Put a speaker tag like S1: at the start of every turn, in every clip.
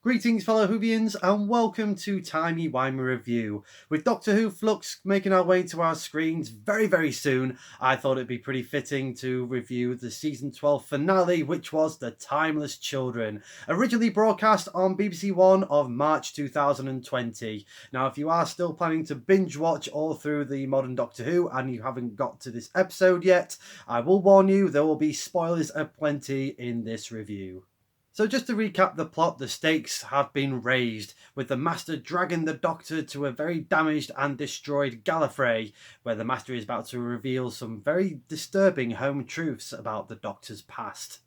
S1: Greetings, fellow Whovians, and welcome to Timey Wimey Review. With Doctor Who Flux making our way to our screens very, very soon, I thought it'd be pretty fitting to review the season 12 finale, which was The Timeless Children, originally broadcast on BBC One of March 2020. Now, if you are still planning to binge watch all through the modern Doctor Who and you haven't got to this episode yet, I will warn you there will be spoilers aplenty in this review. So just to recap the plot, the stakes have been raised, with the Master dragging the Doctor to a very damaged and destroyed Gallifrey, where the Master is about to reveal some very disturbing home truths about the Doctor's past.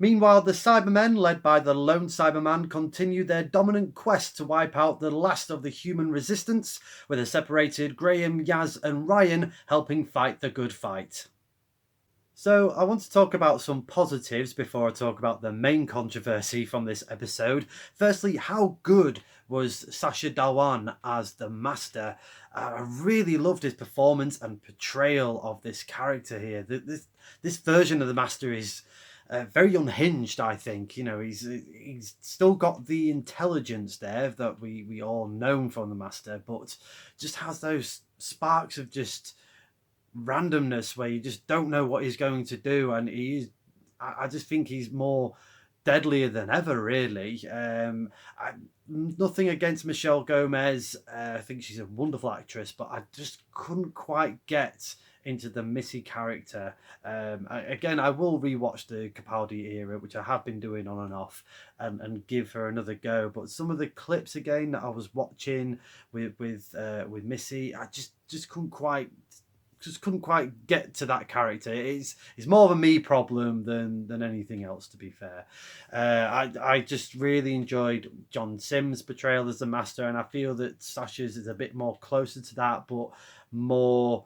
S1: Meanwhile, the Cybermen, led by the lone Cyberman, continue their dominant quest to wipe out the last of the human resistance, with a separated Graham, Yaz and Ryan helping fight the good fight. So, I want to talk about some positives before I talk about the main controversy from this episode. Firstly, how good was Sacha Dhawan as the Master? I really loved his performance and portrayal of this character here. This version of the Master is very unhinged, I think. You know, he's still got the intelligence there that we all know from the Master, but just has those sparks of just randomness where you just don't know what he's going to do, and I just think he's more deadlier than ever, really. Nothing against Michelle Gomez. I think she's a wonderful actress, but I just couldn't quite get into the Missy character. Again, I will rewatch the Capaldi era, which I have been doing on and off, and give her another go. But some of the clips again that I was watching with Missy, I just couldn't quite get to that character. It's more of a me problem than anything else, to be fair. I just really enjoyed John Sims' portrayal as the Master, and I feel that Sasha's is a bit more closer to that, but more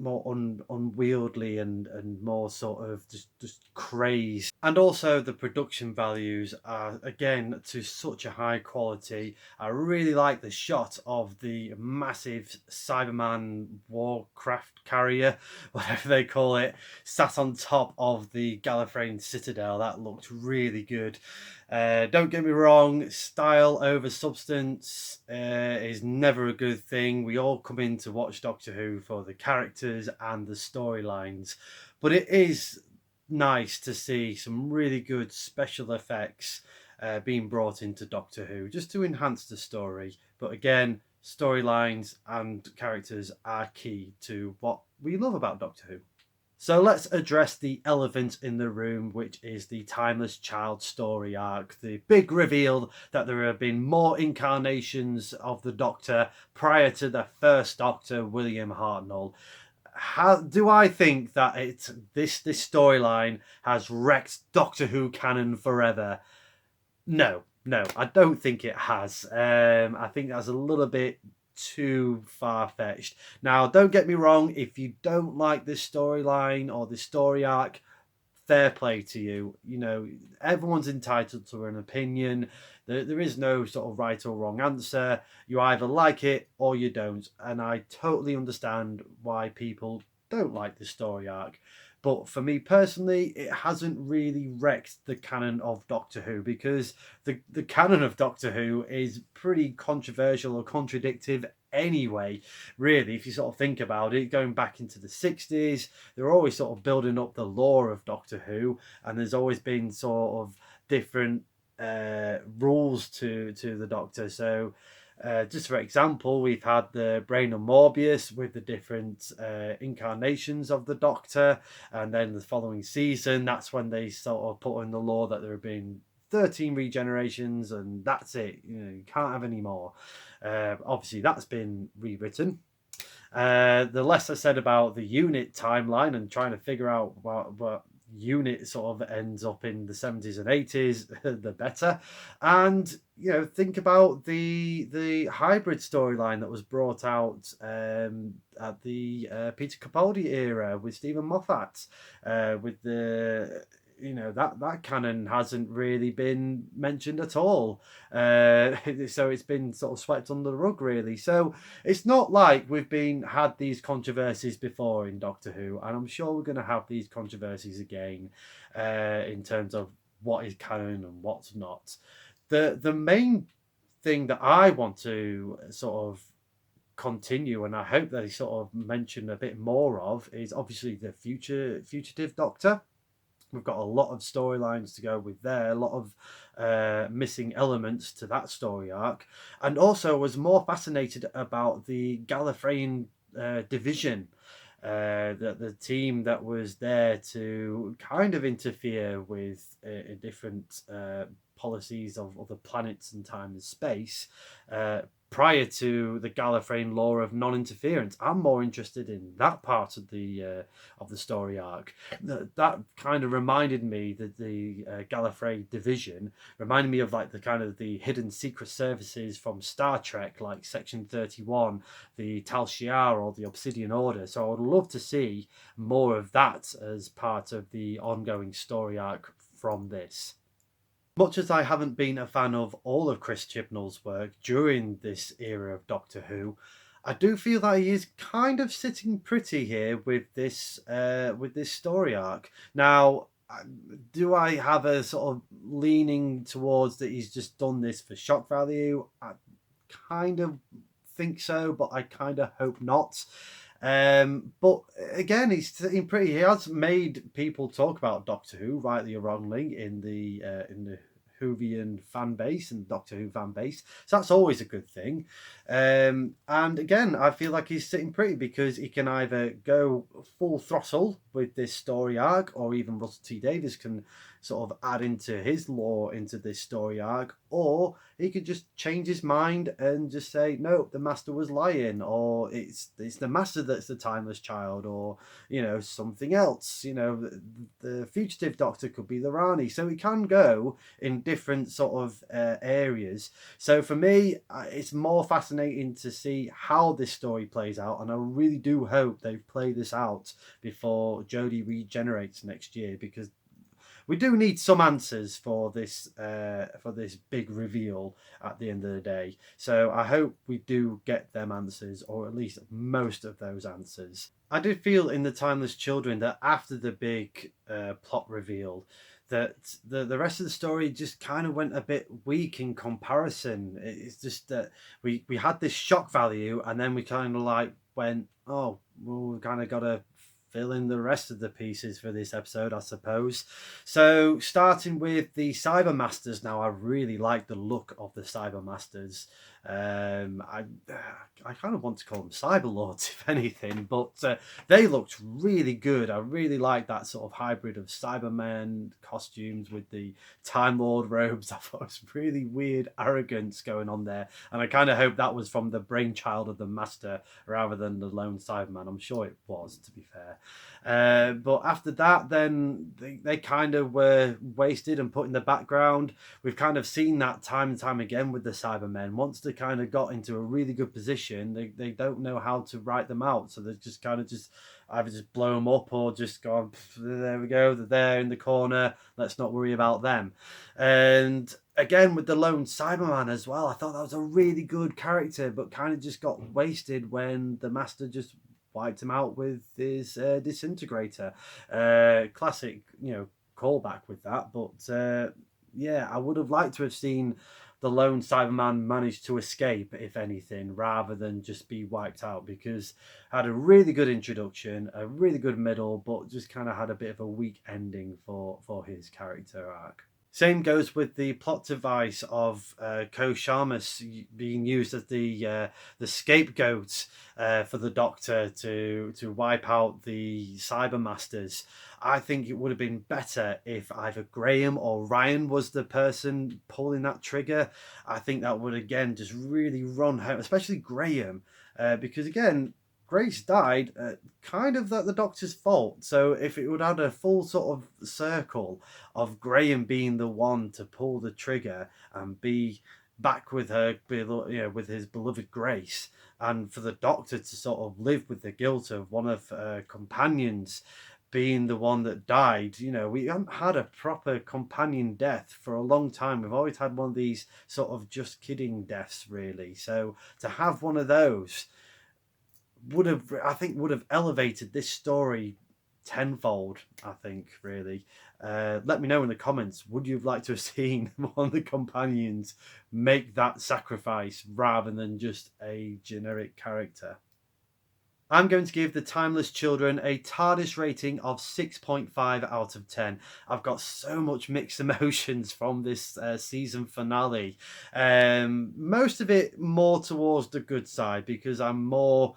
S1: unwieldy and more sort of just crazed. And also the production values are again to such a high quality. I really like the shot of the massive Cyberman warcraft carrier, whatever they call it, sat on top of the Gallifreyan citadel. That looked really good. Don't get me wrong, style over substance is never a good thing. We all come in to watch Doctor Who for the characters and the storylines, but it is nice to see some really good special effects being brought into Doctor Who just to enhance the story. But again, storylines and characters are key to what we love about Doctor Who. So let's address the elephant in the room, which is the Timeless Child story arc. The big reveal that there have been more incarnations of the Doctor prior to the first Doctor, William Hartnell. How do I think that this storyline has wrecked Doctor Who canon forever? No, I don't think it has. I think that's a little bit too far-fetched. Now, don't get me wrong, if you don't like this storyline or this story arc, fair play to you. You know, everyone's entitled to an opinion. There is no sort of right or wrong answer. You either like it or you don't. And I totally understand why people don't like the story arc. But for me personally, it hasn't really wrecked the canon of Doctor Who, because the canon of Doctor Who is pretty controversial or contradictive anyway, really. If you sort of think about it, going back into the 60s, they're always sort of building up the lore of Doctor Who, and there's always been sort of different rules to the Doctor. So just for example, we've had the Brain of Morbius with the different incarnations of the Doctor, and then the following season, that's when they sort of put in the law that there have been 13 regenerations, and that's it. You know, you can't have any more. Obviously, that's been rewritten. The less I said about the unit timeline and trying to figure out what unit sort of ends up in the 70s and 80s, the better. And you know, think about the hybrid storyline that was brought out at the Peter Capaldi era with Stephen Moffat, with the, you know, that canon hasn't really been mentioned at all. So it's been sort of swept under the rug, really. So it's not like we've had these controversies before in Doctor Who, and I'm sure we're going to have these controversies again in terms of what is canon and what's not. The main thing that I want to sort of continue, and I hope they sort of mention a bit more of, is obviously the fugitive Doctor. We've got a lot of storylines to go with there, a lot of missing elements to that story arc, and also was more fascinated about the Gallifreyan division, the team that was there to kind of interfere with different policies of other planets and time and space. Prior to the Gallifreyan law of non-interference, I'm more interested in that part of the story arc. That kind of reminded me that the Gallifrey division reminded me of like the kind of the hidden secret services from Star Trek, like Section 31, the Tal Shiar, or the Obsidian Order. So I would love to see more of that as part of the ongoing story arc from this. Much as I haven't been a fan of all of Chris Chibnall's work during this era of Doctor Who, I do feel that he is kind of sitting pretty here with this story arc. Now, do I have a sort of leaning towards that he's just done this for shock value? I kind of think so, but I kind of hope not. But again, he's sitting pretty. He has made people talk about Doctor Who, rightly or wrongly, in the Whovian fan base and Doctor Who fan base. So that's always a good thing. And again, I feel like he's sitting pretty because he can either go full throttle with this story arc, or even Russell T Davies can sort of add into his lore into this story arc, or he could just change his mind and just say, no, the Master was lying, or it's the Master that's the timeless child, or something else. The fugitive Doctor could be the Rani, so he can go in different sort of areas. So for me, it's more fascinating to see how this story plays out, and I really do hope they play this out before Jodie regenerates next year, because we do need some answers for this big reveal at the end of the day. So I hope we do get them answers, or at least most of those answers. I did feel in the Timeless Children that after the big plot reveal, that the rest of the story just kind of went a bit weak in comparison. It's just that we had this shock value, and then we kind of like went, oh, well, we've kind of got to fill in the rest of the pieces for this episode, I suppose. So starting with the Cyber Masters now, I really like the look of the Cyber Masters. I kind of want to call them Cyber Lords, if anything, but they looked really good. I really like that sort of hybrid of Cybermen costumes with the Time Lord robes. I thought it was really weird arrogance going on there, and I kind of hope that was from the brainchild of the Master rather than the lone Cyberman. I'm sure it was, to be fair. But after that, then they kind of were wasted and put in the background. We've kind of seen that time and time again with the Cybermen. Once they kind of got into a really good position, they don't know how to write them out. So they just kind of just either just blow them up or just go, there we go, they're there in the corner. Let's not worry about them. And again, with the lone Cyberman as well, I thought that was a really good character, but kind of just got wasted when the Master just wiped him out with his disintegrator. Classic, callback with that. But yeah, I would have liked to have seen the lone Cyberman manage to escape, if anything, rather than just be wiped out, because I had a really good introduction, a really good middle, but just kind of had a bit of a weak ending for his character arc. Same goes with the plot device of Ko Sharmus being used as the scapegoat for the Doctor to wipe out the Cybermasters. I think it would have been better if either Graham or Ryan was the person pulling that trigger. I think that would again just really run home, especially Graham, because again, Grace died kind of the Doctor's fault. So if it would have had a full sort of circle of Graham being the one to pull the trigger and be back with her, with his beloved Grace, and for the Doctor to sort of live with the guilt of one of her companions being the one that died. We haven't had a proper companion death for a long time. We've always had one of these sort of just kidding deaths, really. So to have one of those would have elevated this story tenfold, I think, really. Let me know in the comments, would you have liked to have seen one of the companions make that sacrifice rather than just a generic character? I'm going to give The Timeless Children a TARDIS rating of 6.5 out of 10. I've got so much mixed emotions from this season finale. Most of it more towards the good side, because I'm more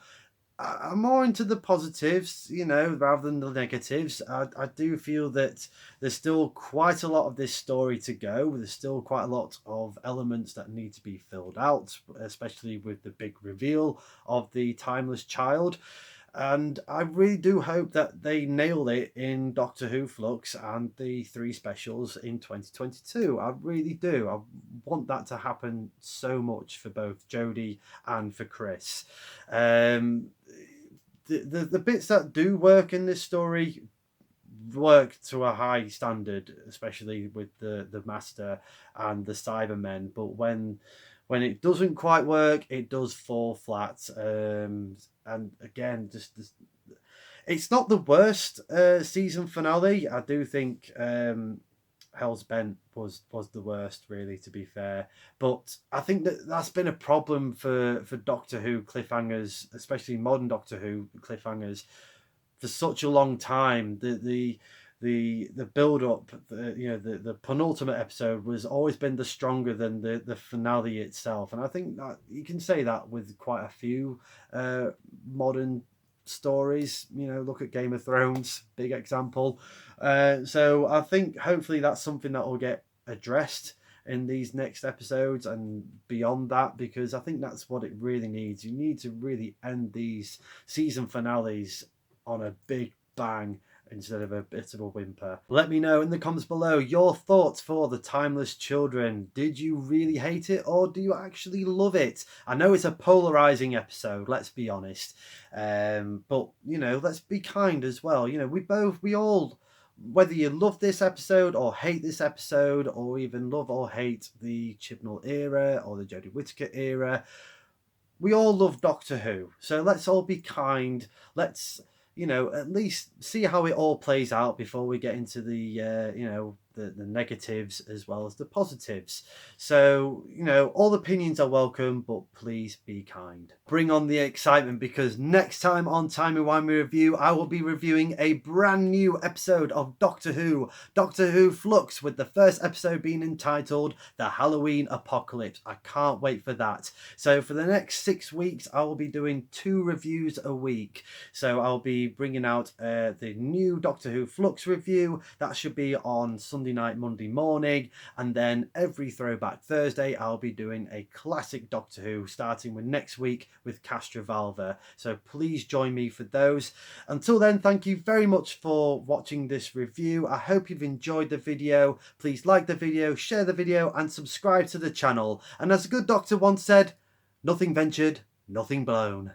S1: into the positives, rather than the negatives. I do feel that there's still quite a lot of this story to go. There's still quite a lot of elements that need to be filled out, especially with the big reveal of the Timeless Child. And I really do hope that they nail it in Doctor Who Flux and the 3 specials in 2022. I really do. I want that to happen so much for both Jodie and for Chris. The bits that do work in this story work to a high standard, especially with the Master and the Cybermen. But when it doesn't quite work, it does fall flat. And again, just it's not the worst season finale. I do think Hell's Bent was the worst, really, to be fair. But I think that's been a problem for Doctor Who cliffhangers, especially modern Doctor Who cliffhangers, for such a long time. The build up, the penultimate episode was always been the stronger than the finale itself, and I think that you can say that with quite a few modern stories. Look at Game of Thrones, big example. So I think hopefully that's something that will get addressed in these next episodes and beyond that, because I think that's what it really needs. You need to really end these season finales on a big bang instead of a bit of a whimper. Let me know in the comments below your thoughts for The Timeless Children. Did you really hate it, or do you actually love it? I know it's a polarizing episode, let's be honest. But, let's be kind as well. We all, whether you love this episode or hate this episode, or even love or hate the Chibnall era or the Jodie Whittaker era, we all love Doctor Who. So let's all be kind. Let's at least see how it all plays out before we get into the the negatives as well as the positives. So all opinions are welcome, but please be kind. Bring on the excitement, because next time on Timey Wimey Review, I will be reviewing a brand new episode of Doctor Who Flux, with the first episode being entitled The Halloween Apocalypse. I can't wait for that. So for the next 6 weeks, I will be doing 2 reviews a week. So I'll be bringing out the new Doctor Who Flux review. That should be on Sunday night, Monday morning, and then every Throwback Thursday I'll be doing a classic Doctor Who, starting with next week with Castrovalva. So please join me for those. Until then, thank you very much for watching this review. I hope you've enjoyed the video. Please like the video, share the video, and subscribe to the channel. And as a good doctor once said, nothing ventured, nothing blown.